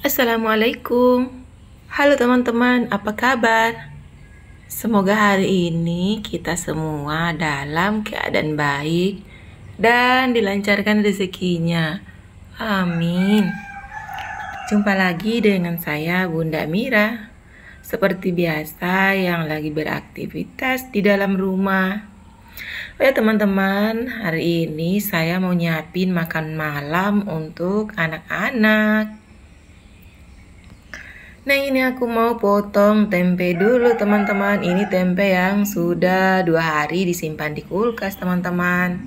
Assalamualaikum. Halo teman-teman, apa kabar? Semoga hari ini kita semua dalam keadaan baik dan dilancarkan rezekinya. Amin. Jumpa lagi dengan saya Bunda Mira. Seperti biasa yang lagi beraktivitas di dalam rumah. Oh ya teman-teman, hari ini saya mau nyiapin makan malam untuk anak-anak. Nah ini aku mau potong tempe dulu teman-teman. Ini tempe yang sudah 2 hari disimpan di kulkas teman-teman.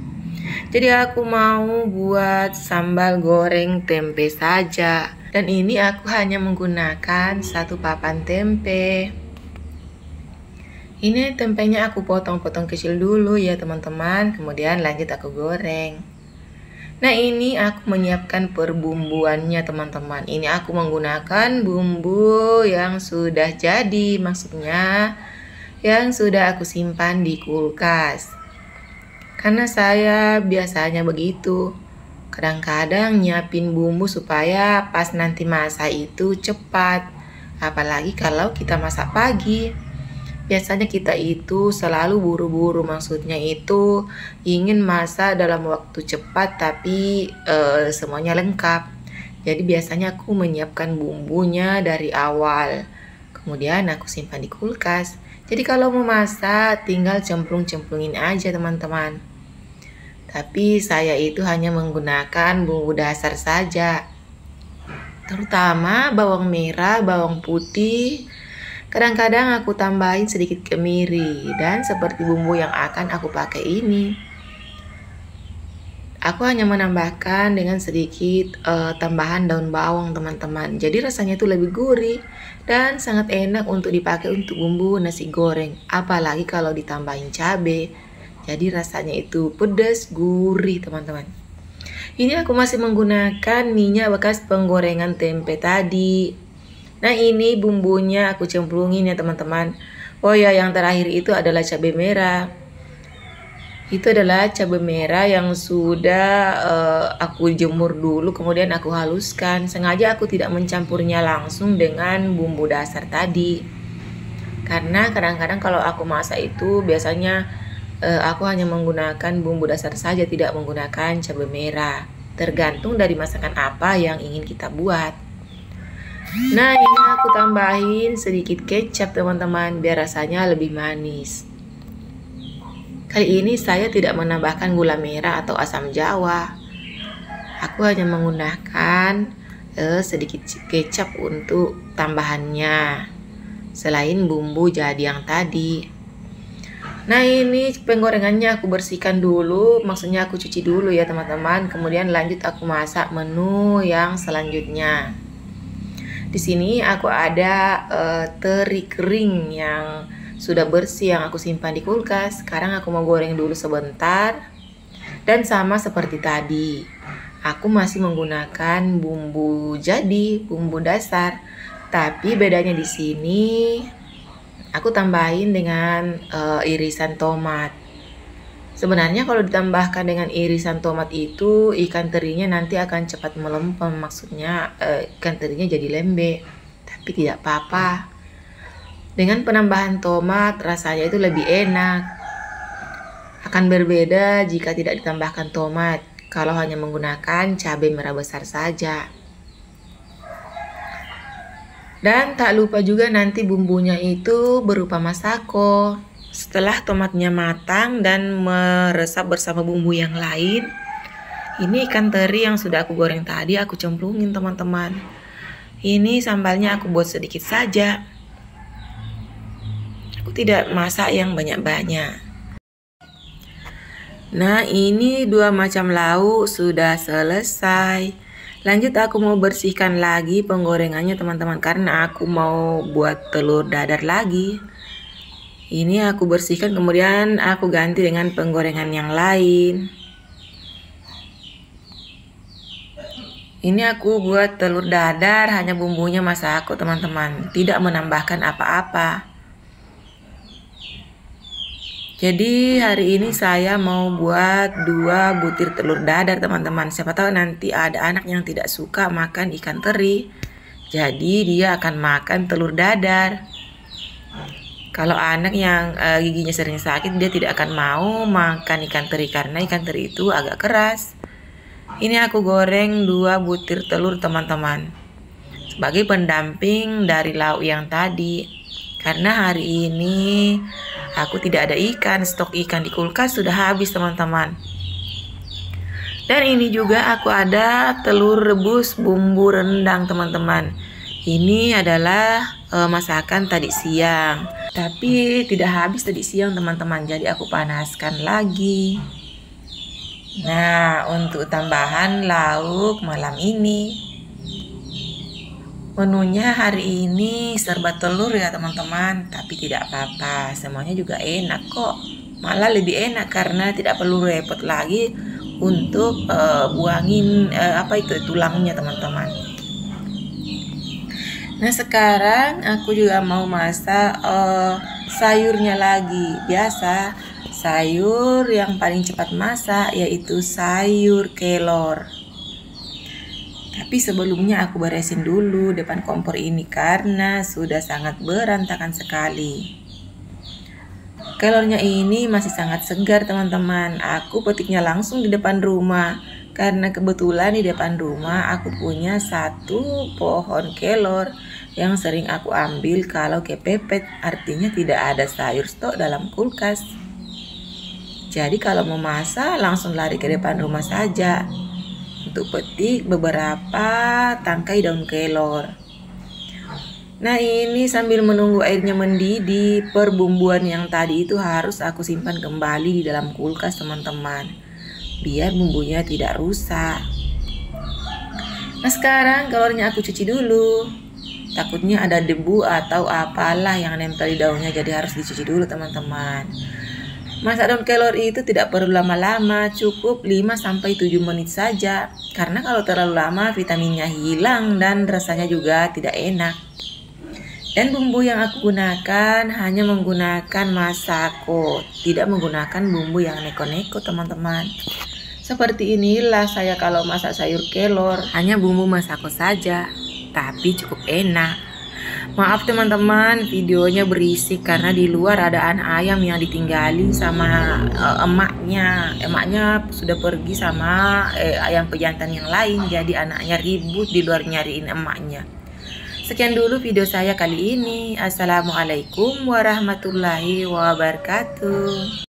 Jadi aku mau buat sambal goreng tempe saja. Dan ini aku hanya menggunakan 1 papan tempe. Ini tempenya aku potong-potong kecil dulu ya teman-teman. Kemudian lanjut aku goreng. Nah ini aku menyiapkan perbumbuannya teman-teman. Ini aku menggunakan bumbu yang sudah jadi, maksudnya yang sudah aku simpan di kulkas. Karena saya biasanya begitu. Kadang-kadang nyiapin bumbu supaya pas nanti masak itu cepat. Apalagi kalau kita masak pagi. Biasanya kita itu selalu buru-buru, maksudnya itu ingin masak dalam waktu cepat tapi semuanya lengkap. Jadi biasanya aku menyiapkan bumbunya dari awal. Kemudian aku simpan di kulkas. Jadi kalau mau masak tinggal cemplung-cemplungin aja teman-teman. Tapi saya itu hanya menggunakan bumbu dasar saja. Terutama bawang merah, bawang putih. Kadang-kadang aku tambahin sedikit kemiri dan seperti bumbu yang akan aku pakai ini. Aku hanya menambahkan dengan sedikit tambahan daun bawang teman-teman. Jadi rasanya itu lebih gurih dan sangat enak untuk dipakai untuk bumbu nasi goreng. Apalagi kalau ditambahin cabai. Jadi rasanya itu pedas, gurih teman-teman. Ini aku masih menggunakan minyak bekas penggorengan tempe tadi. Nah ini bumbunya aku cemplungin ya teman-teman. Oh ya yang terakhir itu adalah cabai merah. Itu adalah cabai merah yang sudah aku jemur dulu kemudian aku haluskan. Sengaja aku tidak mencampurnya langsung dengan bumbu dasar tadi. Karena kadang-kadang kalau aku masak itu biasanya aku hanya menggunakan bumbu dasar saja, tidak menggunakan cabai merah. Tergantung dari masakan apa yang ingin kita buat. Nah ini aku tambahin sedikit kecap teman-teman biar rasanya lebih manis. Kali ini saya tidak menambahkan gula merah atau asam jawa. Aku hanya menggunakan sedikit kecap untuk tambahannya. Selain bumbu jadi yang tadi. Nah ini penggorengannya aku bersihkan dulu, maksudnya aku cuci dulu ya teman-teman. Kemudian lanjut aku masak menu yang selanjutnya. Di sini aku ada teri kering yang sudah bersih yang aku simpan di kulkas. Sekarang aku mau goreng dulu sebentar. Dan sama seperti tadi, aku masih menggunakan bumbu jadi, bumbu dasar. Tapi bedanya di sini aku tambahin dengan irisan tomat. Sebenarnya kalau ditambahkan dengan irisan tomat itu ikan terinya nanti akan cepat melempem, maksudnya ikan terinya jadi lembek. Tapi tidak apa-apa. Dengan penambahan tomat rasanya itu lebih enak. Akan berbeda jika tidak ditambahkan tomat, kalau hanya menggunakan cabai merah besar saja. Dan tak lupa juga nanti bumbunya itu berupa masako. Setelah tomatnya matang dan meresap bersama bumbu yang lain, ini ikan teri yang sudah aku goreng tadi aku cemplungin teman-teman. Ini sambalnya aku buat sedikit saja. Aku tidak masak yang banyak-banyak. Nah ini 2 macam lauk sudah selesai. Lanjut aku mau bersihkan lagi penggorengannya teman-teman, karena aku mau buat telur dadar lagi. Ini aku bersihkan kemudian aku ganti dengan penggorengan yang lain. Ini aku buat telur dadar hanya bumbunya masako teman-teman, tidak menambahkan apa-apa. Jadi hari ini saya mau buat 2 butir telur dadar teman-teman. Siapa tahu nanti ada anak yang tidak suka makan ikan teri. Jadi dia akan makan telur dadar. Kalau anak yang giginya sering sakit, dia tidak akan mau makan ikan teri karena ikan teri itu agak keras. Ini aku goreng 2 butir telur teman-teman, sebagai pendamping dari lauk yang tadi. Karena hari ini aku tidak ada ikan, stok ikan di kulkas sudah habis teman-teman. Dan ini juga aku ada telur rebus bumbu rendang teman-teman. Ini adalah masakan tadi siang, tapi tidak habis tadi siang teman-teman, jadi aku panaskan lagi. Nah, untuk tambahan lauk malam ini, menunya hari ini serba telur ya teman-teman, tapi tidak apa-apa, semuanya juga enak kok. Malah lebih enak karena tidak perlu repot lagi untuk buangin tulangnya teman-teman. Nah, sekarang aku juga mau masak sayurnya lagi. Biasa sayur yang paling cepat masak yaitu sayur kelor. Tapi sebelumnya aku beresin dulu depan kompor ini karena sudah sangat berantakan sekali. Kelornya ini masih sangat segar teman-teman. Aku petiknya langsung di depan rumah. Karena kebetulan di depan rumah aku punya 1 pohon kelor yang sering aku ambil kalau kepepet, artinya tidak ada sayur stok dalam kulkas. Jadi kalau mau masak langsung lari ke depan rumah saja untuk petik beberapa tangkai daun kelor. Nah, ini sambil menunggu airnya mendidih, perbumbuan yang tadi itu harus aku simpan kembali di dalam kulkas teman-teman, biar bumbunya tidak rusak. Nah, sekarang kelornya aku cuci dulu. Takutnya ada debu atau apalah yang nempel di daunnya, jadi harus dicuci dulu teman-teman. Masak daun kelor itu tidak perlu lama-lama, cukup 5-7 menit saja. Karena kalau terlalu lama vitaminnya hilang dan rasanya juga tidak enak. Dan bumbu yang aku gunakan hanya menggunakan masako, tidak menggunakan bumbu yang neko-neko teman-teman. Seperti inilah saya kalau masak sayur kelor, hanya bumbu masako saja, tapi cukup enak. Maaf teman-teman, videonya berisik karena di luar ada anak ayam yang ditinggalin sama emaknya. Emaknya sudah pergi sama ayam pejantan yang lain, jadi anaknya ribut di luar nyariin emaknya. Sekian dulu video saya kali ini. Assalamualaikum warahmatullahi wabarakatuh.